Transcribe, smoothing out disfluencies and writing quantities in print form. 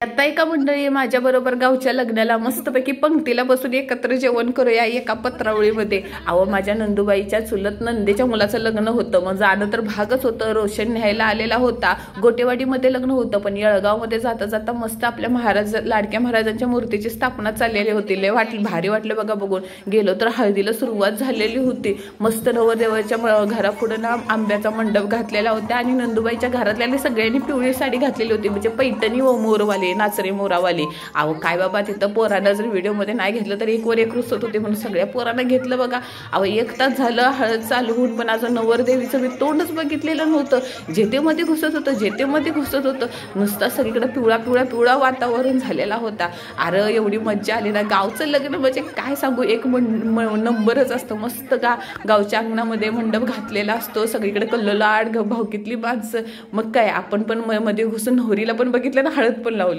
आता एका मंडळी माझ्या बरोबर गावच्या लग्नाला मस्तपैकी पंक्तीला बसून एकत्र जेवण करूया एका पत्रावळीमध्ये. अहो माझ्या नंदूबाईच्या चुलत नंदेच्या मुलाचं लग्न होतं. मग जाणं तर भागच होतं. रोशन न्यायला आलेला होता. गोटेवाडीमध्ये लग्न होतं, पण येळगावमध्ये जाता जाता मस्त आपल्या लाडक्या महाराजांच्या मूर्तीची स्थापना चाललेली होती. लय भारी वाटलं बघा बघून. गेलो तर हळदीला सुरुवात झालेली होती. मस्त नवरदेवाच्या घरापुढं ना आंब्याचा मंडप घातलेला होता आणि नंदूबाईच्या घरातल्या सगळ्यांनी पिवळी साडी घातलेली होती, म्हणजे पैठणी व मोरवाली नाचरे मोरावाली. अहो काय बाबा, तिथं पोरांना जर व्हिडिओमध्ये नाही घेतलं तर एक वर एक रुसत होते, म्हणून सगळ्या पोरांना घेतलं बघा. अहो 1 तास झालं हळद चालू होऊन, पण अजून नवरदेवीचं मी तोंडच बघितलेलं नव्हतं. जेतेमध्ये घुसत होतं. नुसता सगळीकडे पिवळा वातावरण झालेला होता. अरे एवढी मज्जा आली ना. गावचं लग्न म्हणजे काय सांगू, एक नंबरच असतं. मस्त गावच्या अंगणामध्ये मंडप घातलेला असतो. सगळीकडे कल्लोलाट भावकीतली माणसं. मग काय, आपण पण मध्ये घुसून नवरीला पण बघितलं ना, हळद पण लावली.